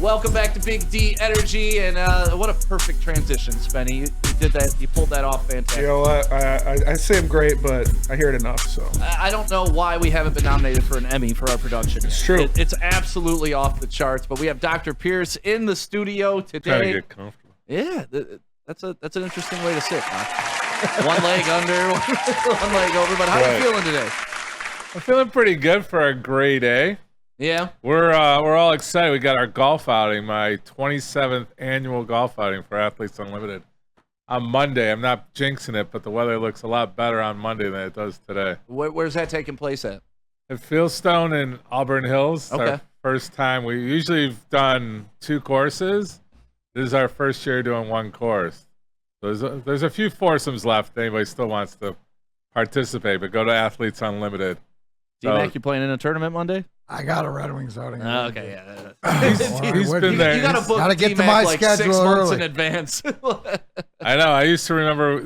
Welcome back to Big D Energy, and what a perfect transition, Spenny. You did that. You pulled that off fantastic. You know what? I say I'm great, but I hear it enough. So I don't know why we haven't been nominated for an Emmy for our production. It's true. It's absolutely off the charts. But we have Dr. Pierce in the studio today. Trying to get comfortable. Yeah, that's an interesting way to sit, huh? One leg under, one leg over. But how are you feeling today? I'm feeling pretty good for a grade A. Yeah, We're all excited. We got our golf outing, my 27th annual golf outing for Athletes Unlimited on Monday. I'm not jinxing it, but the weather looks a lot better on Monday than it does today. where's that taking place at? At Fieldstone in Auburn Hills. It's our first time. We usually have done 2 courses. This is our first year doing 1 course. So there's a few foursomes left. If anybody still wants to participate, but go to Athletes Unlimited. D-Mac, you playing in a tournament Monday? I got a Red Wings outing. Okay, yeah. He's been there. You got to book Gotta get to D-Mac my like schedule 6 months early. in advance. I know. I used to remember,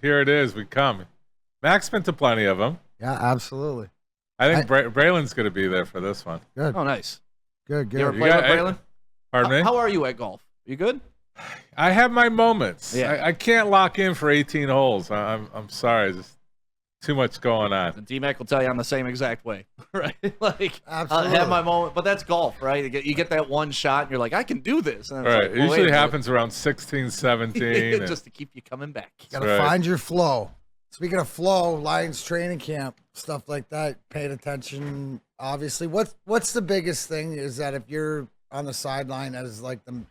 here it is. We come. Mac's been to plenty of them. Yeah, absolutely. I think Braylon's going to be there for this one. Good. Oh, nice. Good. You ever played with Braylon? Pardon me? How are you at golf? You good? I have my moments. Yeah. I can't lock in for 18 holes. I'm sorry. There's too much going on. D-Mac will tell you I'm the same exact way, right? Like, Absolutely. I have my moment, but that's golf, right? You get that one shot, and you're like, I can do this. And it's Right. like, It well, usually wait a happens around 16, 17. minute. Just to keep you coming back. Gotta right. find your flow. Speaking of flow, Lions training camp, stuff like that, paying attention, obviously. What's the biggest thing is that if you're on the sideline as like the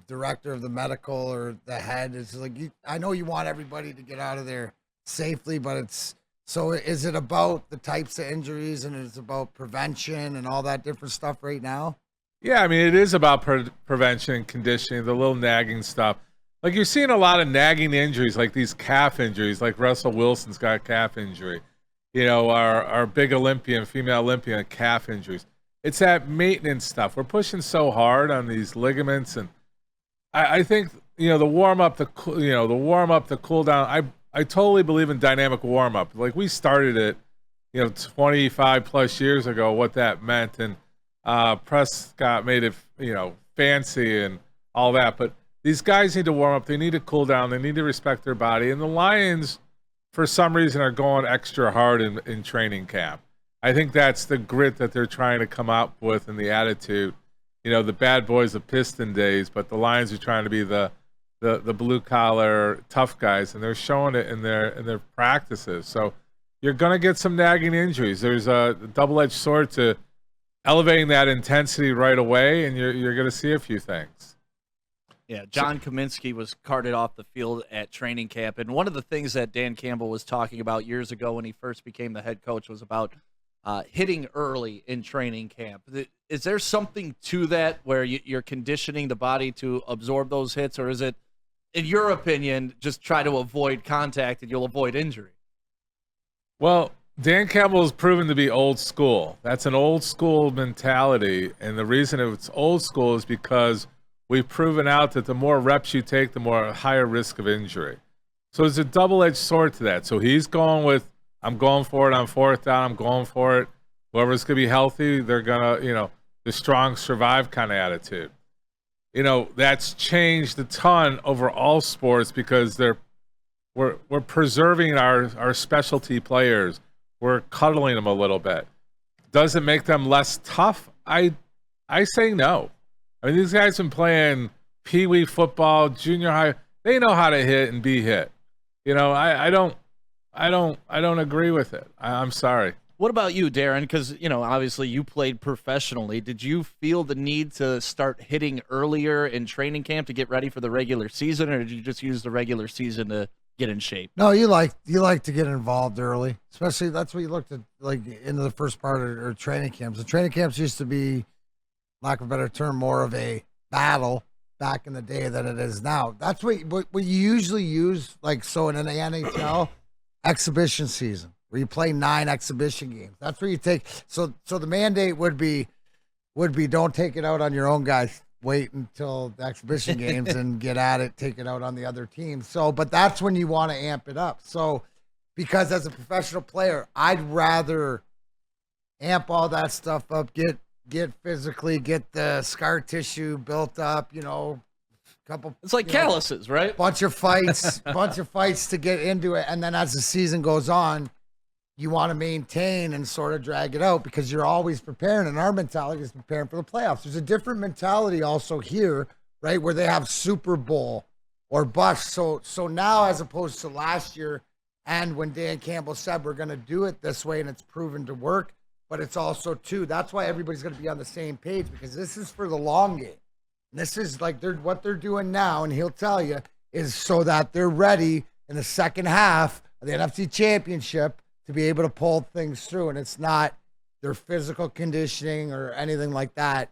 director of the medical or the head, it's like I know you want everybody to get out of there safely, but so is it about the types of injuries and it's about prevention and all that different stuff right now? Yeah, I mean, it is about prevention and conditioning, the little nagging stuff. Like, you're seeing a lot of nagging injuries, like these calf injuries, like Russell Wilson's got a calf injury. Our big Olympian, female Olympian, calf injuries. It's that maintenance stuff. We're pushing so hard on these ligaments, and I think, the warm-up, the cool down, I totally believe in dynamic warm-up. Like, we started it, 25 plus years ago, what that meant, and Prescott made it, fancy and all that. But these guys need to warm up. They need to cool down. They need to respect their body. And the Lions, for some reason, are going extra hard in training camp. I think that's the grit that they're trying to come up with and the attitude. The bad boys of Piston days, but the Lions are trying to be the blue-collar tough guys, and they're showing it in their practices. So you're going to get some nagging injuries. There's a double-edged sword to elevating that intensity right away, and you're going to see a few things. Yeah, John Kaminsky was carted off the field at training camp, and one of the things that Dan Campbell was talking about years ago when he first became the head coach was about hitting early in training camp. Is there something to that where you're conditioning the body to absorb those hits, or is it, in your opinion, just try to avoid contact and you'll avoid injury? Well, Dan Campbell has proven to be old school. That's an old school mentality, and the reason it's old school is because we've proven out that the more reps you take, the more higher risk of injury. So there's a double-edged sword to that. So he's going with, I'm going for it on 4th down, I'm going for it. Whoever's going to be healthy, they're going to, the strong survive kind of attitude. That's changed a ton over all sports because we're preserving our specialty players. We're cuddling them a little bit. Does it make them less tough? I say no. I mean, these guys have been playing pee-wee football, junior high. They know how to hit and be hit. I don't agree with it. I'm sorry. What about you, Darren? Because, obviously you played professionally. Did you feel the need to start hitting earlier in training camp to get ready for the regular season, or did you just use the regular season to get in shape? No, you like to get involved early, especially that's what you looked at like into the first part of training camps. The training camps used to be, lack of a better term, more of a battle back in the day than it is now. That's what you usually use, like, so in the NHL, exhibition season, where you play 9 exhibition games. That's where you take, so the mandate would be don't take it out on your own guys. Wait until the exhibition games and get at it, take it out on the other team. So, but that's when you want to amp it up. So, because as a professional player, I'd rather amp all that stuff up, get get physically, get the scar tissue built up, couple. It's like calluses, right? Bunch of fights to get into it. And then as the season goes on, you want to maintain and sort of drag it out because you're always preparing. And our mentality is preparing for the playoffs. There's a different mentality also here, right? Where they have Super Bowl or bust. So now, as opposed to last year, and when Dan Campbell said we're going to do it this way and it's proven to work, but it's also too, that's why everybody's going to be on the same page because this is for the long game. And this is like what they're doing now, and he'll tell you, is so that they're ready in the second half of the NFC Championship to be able to pull things through. And it's not their physical conditioning or anything like that.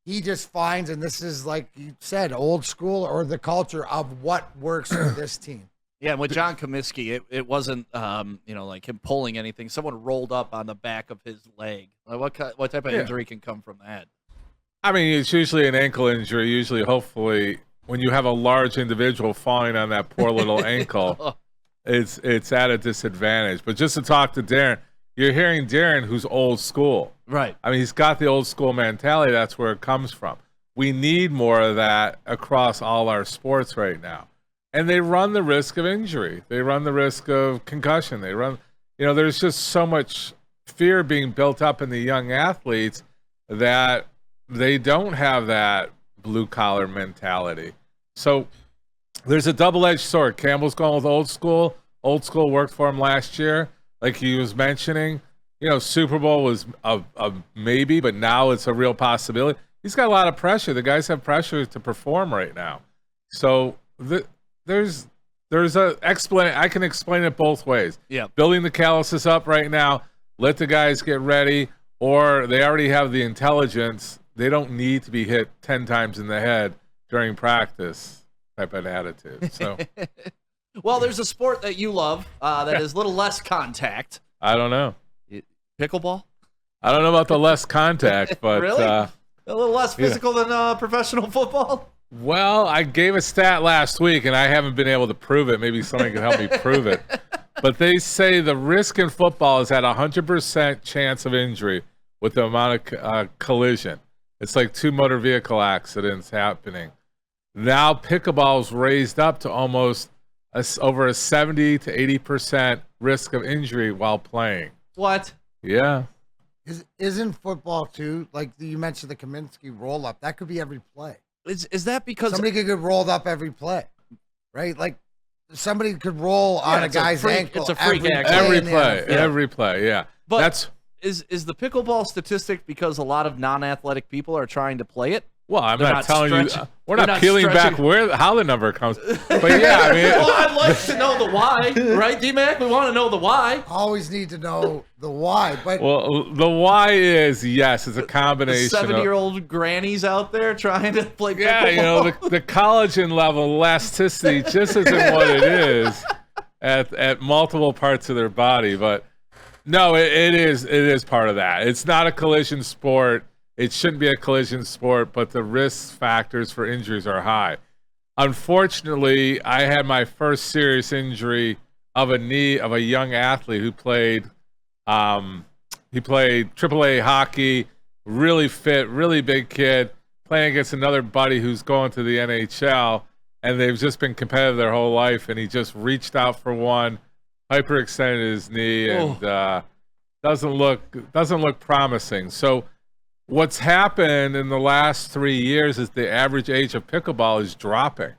He just finds, and this is like you said, old school or the culture of what works for this team. Yeah, and with John Comiskey, it wasn't like him pulling anything. Someone rolled up on the back of his leg. Like what type of injury can come from that? I mean, it's usually an ankle injury. Usually, hopefully, when you have a large individual falling on that poor little ankle, it's at a disadvantage. But just to talk to Darren, you're hearing Darren, who's old school. Right. I mean, he's got the old school mentality. That's where it comes from. We need more of that across all our sports right now. And they run the risk of injury. They run the risk of concussion. There's just so much fear being built up in the young athletes that they don't have that blue-collar mentality. So there's a double-edged sword. Campbell's going with old school. Old school worked for him last year. Like he was mentioning, Super Bowl was a maybe, but now it's a real possibility. He's got a lot of pressure. The guys have pressure to perform right now. So there's a explain. I can explain it both ways. Yeah. Building the calluses up right now, let the guys get ready, or they already have the intelligence. They don't need to be hit 10 times in the head during practice type of attitude. So, well, there's a sport that you love that is a little less contact. I don't know. Pickleball? I don't know about the less contact, but really? A little less physical than professional football? Well, I gave a stat last week, and I haven't been able to prove it. Maybe somebody can help me prove it. But they say the risk in football is at 100% chance of injury with the amount of collision. It's like 2 motor vehicle accidents happening. Now pickleball's raised up to almost over a 70 to 80% risk of injury while playing. What? Yeah. Isn't football too, like you mentioned the Kaminsky roll-up, that could be every play. Is that because somebody could get rolled up every play, right? Like somebody could roll on a guy's ankle. It's a freak act. Every play, yeah. But is the pickleball statistic because a lot of non-athletic people are trying to play it? Well, I'm not telling you. We're not peeling back how the number comes. But yeah, I mean. Well, I'd like to know the why, right, D-Mac? We want to know the why. Always need to know the why. But the why is, yes, it's a combination. 70-year-old grannies out there trying to play pickleball. Yeah, the collagen level elasticity just isn't what it is at multiple parts of their body. But no, it is part of that. It's not a collision sport. It shouldn't be a collision sport, but the risk factors for injuries are high. Unfortunately, I had my first serious injury of a knee of a young athlete who played AAA hockey, really fit, really big kid, playing against another buddy who's going to the NHL, and they've just been competitive their whole life, and he just reached out for one, hyperextended his knee, and doesn't look promising. So what's happened in the last 3 years is the average age of pickleball is dropping,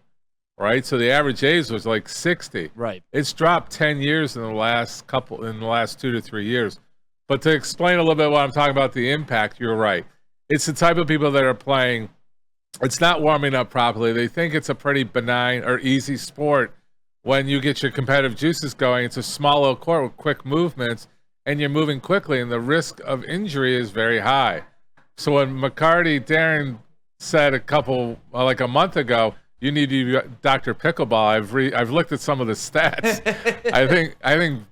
right? So the average age was like 60. Right. It's dropped 10 years in the last 2 to 3 years. But to explain a little bit what I'm talking about, the impact, you're right. It's the type of people that are playing. It's not warming up properly. They think it's a pretty benign or easy sport. When you get your competitive juices going, it's a small little court with quick movements, and you're moving quickly, and the risk of injury is very high. So when Darren said a month ago, you need to be Dr. Pickleball, I've looked at some of the stats. I think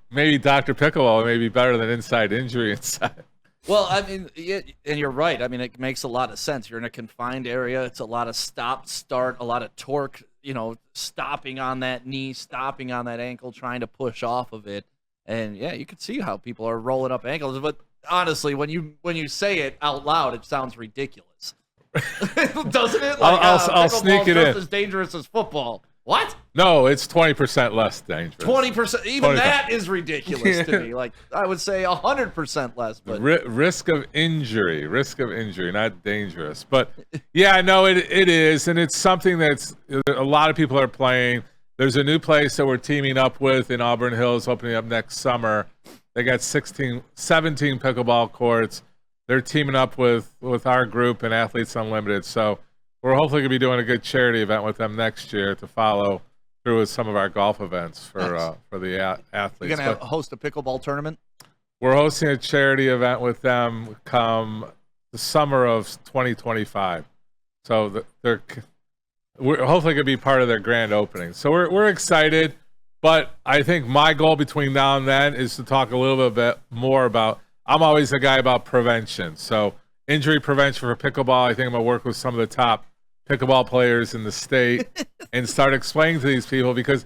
maybe Dr. Pickleball may be better than inside injury inside. Well, I mean, and you're right. I mean, it makes a lot of sense. You're in a confined area. It's a lot of stop, start, a lot of torque, stopping on that knee, stopping on that ankle, trying to push off of it. And, yeah, you could see how people are rolling up ankles. But honestly, when you say it out loud, it sounds ridiculous. Doesn't it? I'll sneak it just in. as dangerous as football. What? No, it's 20% less dangerous. 20%. Even 20%. that is ridiculous to me. Like, I would say 100% less. But Risk of injury, not dangerous. But yeah, no, it is, and it's something that's a lot of people are playing. There's a new place that we're teaming up with in Auburn Hills, opening up next summer. They got 17 pickleball courts. They're teaming up with our group and Athletes Unlimited. So we're hopefully going to be doing a good charity event with them next year to follow through with some of our golf events for the athletes. You're going to host a pickleball tournament? We're hosting a charity event with them come the summer of 2025. So we're hopefully going to be part of their grand opening. So we're excited, but I think my goal between now and then is to talk a little bit more about, I'm always a guy about prevention. So injury prevention for pickleball, I think I'm going to work with some of the top pickleball players in the state and start explaining to these people, because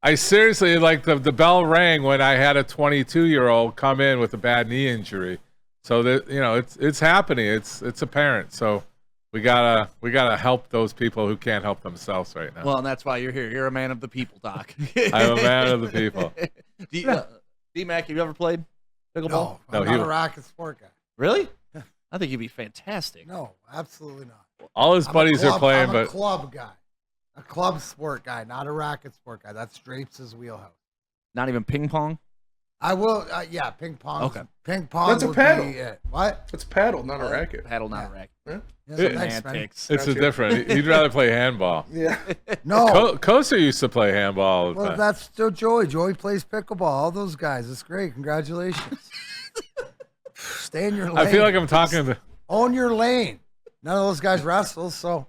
I seriously, like, the bell rang when I had a 22-year-old come in with a bad knee injury. So that, it's happening. It's apparent. So we gotta help those people who can't help themselves right now. Well, and that's why you're here. You're a man of the people, Doc. I'm a man of the people. D-Mac, have you ever played pickleball? No, I'm not a racket sport guy. Really? I think you'd be fantastic. No, absolutely not. All his buddies are playing, I'm but a club guy, a club sport guy, not a racket sport guy. That's Drapes' wheelhouse. Not even ping pong? I will, yeah, ping pong. Okay. Ping pong. That's a paddle. What? It's paddle, not a racket. Paddle, not a racket. Yeah. Semantics. it's a different. You'd rather play handball. Yeah. No. Kosa used to play handball all the Well, time. that's still Joey. Joey plays pickleball. All those guys. It's great. Congratulations. Stay in your lane. I feel like I'm talking to. Own your lane. None of those guys wrestle, so.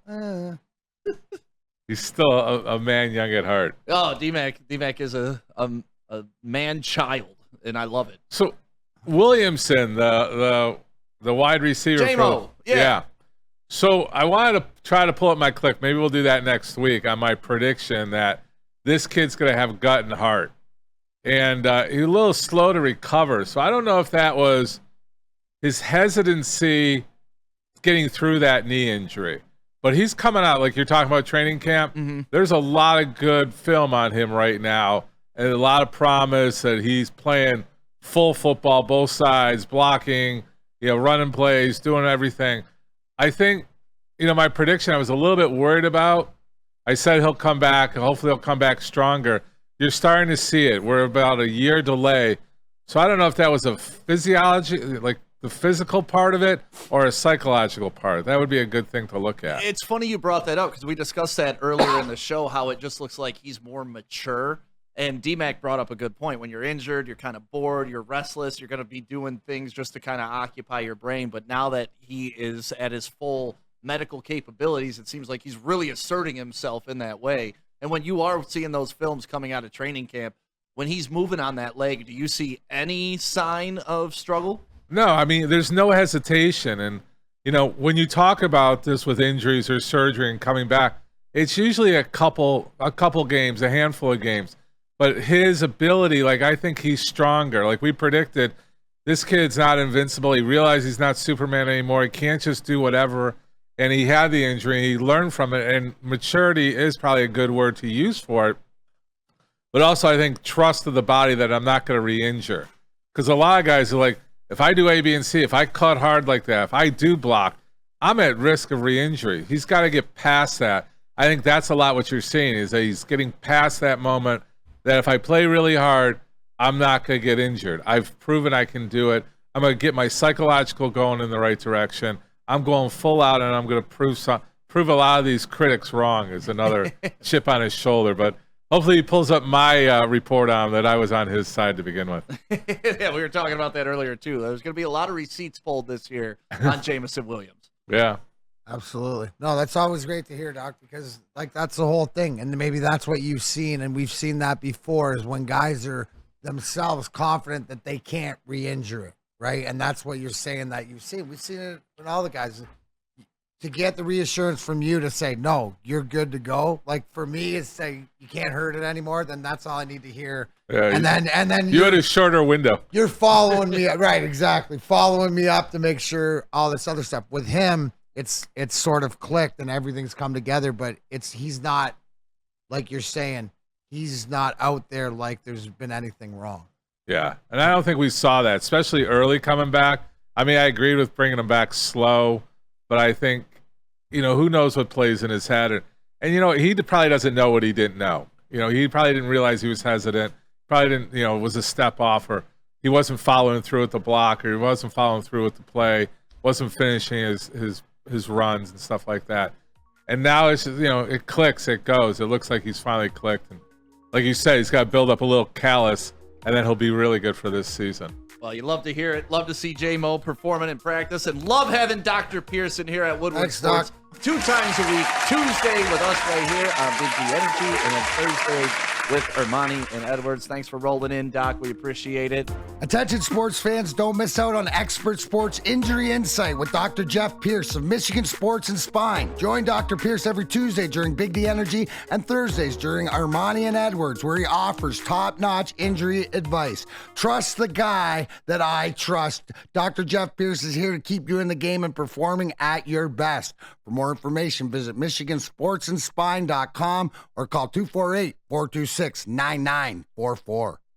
He's still a man young at heart. Oh, D-Mac is a man-child, and I love it. So Williamson, the wide receiver. J-Mo, yeah. So I wanted to try to pull up my clip. Maybe we'll do that next week on my prediction that this kid's going to have gut and heart. And he's a little slow to recover. So I don't know if that was his hesitancy getting through that knee injury. But he's coming out, like you're talking about training camp. Mm-hmm. There's a lot of good film on him right now, and a lot of promise that he's playing full football, both sides, blocking, running plays, doing everything. I think, my prediction I was a little bit worried about. I said he'll come back, and hopefully he'll come back stronger. You're starting to see it. We're about a year delay. So I don't know if that was a physiology, like the physical part of it, or a psychological part. That would be a good thing to look at. It's funny you brought that up, because we discussed that earlier in the show, how it just looks like he's more mature. And D-Mac brought up a good point. When you're injured, you're kind of bored, you're restless, you're going to be doing things just to kind of occupy your brain. But now that he is at his full medical capabilities, it seems like he's really asserting himself in that way. And when you are seeing those films coming out of training camp, when he's moving on that leg, do you see any sign of struggle? No, I mean, there's no hesitation. And, when you talk about this with injuries or surgery and coming back, it's usually a couple games, a handful of games. But his ability, I think he's stronger. Like we predicted, this kid's not invincible. He realized he's not Superman anymore. He can't just do whatever. And he had the injury. He learned from it. And maturity is probably a good word to use for it. But also, I think trust of the body that I'm not going to re-injure. Because a lot of guys are like, if I do A, B, and C, if I cut hard like that, if I do block, I'm at risk of re-injury. He's got to get past that. I think that's a lot what you're seeing, is that he's getting past that moment that if I play really hard, I'm not going to get injured. I've proven I can do it. I'm going to get my psychological going in the right direction. I'm going full out, and I'm going to prove a lot of these critics wrong, is another chip on his shoulder. But hopefully he pulls up my report on that I was on his side to begin with. Yeah, we were talking about that earlier, too. There's going to be a lot of receipts pulled this year on Jamison Williams. Yeah. Absolutely. No, that's always great to hear, Doc, because that's the whole thing. And maybe that's what you've seen, and we've seen that before, is when guys are themselves confident that they can't re-injure it, right? And that's what you're saying that you've seen. We've seen it with all the guys. to get the reassurance from you to say, no, you're good to go. Like for me, it's say you can't hurt it anymore. Then that's all I need to hear. Yeah, and then you had a shorter window. You're following me. Right. Exactly. Following me up to make sure all this other stuff with him, it's sort of clicked and everything's come together, but he's not like you're saying, he's not out there like there's been anything wrong. Yeah. And I don't think we saw that, especially early coming back. I mean, I agreed with bringing him back slow, but I think, who knows what plays in his head. And he probably doesn't know what he didn't know. He probably didn't realize he was hesitant. Probably didn't, was a step off, or he wasn't following through with the block, or he wasn't following through with the play, wasn't finishing his runs and stuff like that. And now it's just, it clicks, it goes. It looks like he's finally clicked. And like you said, he's got to build up a little callus, and then he'll be really good for this season. Well, you love to hear it. Love to see J-Mo performing in practice, and love having Dr. Pearson here at Woodward Sports. Doc. 2 times a week, Tuesday with us right here on Big D Energy, and then Thursdays with Ermanni and Edwards. Thanks for rolling in, Doc. We appreciate it. Attention sports fans, don't miss out on Expert Sports Injury Insight with Dr. Jeff Pierce of Michigan Sports and Spine. Join Dr. Pierce every Tuesday during Big D Energy and Thursdays during Ermanni and Edwards, where he offers top-notch injury advice. Trust the guy that I trust. Dr. Jeff Pierce is here to keep you in the game and performing at your best. For more information, visit MichiganSportsandSpine.com or call 248-426-9944.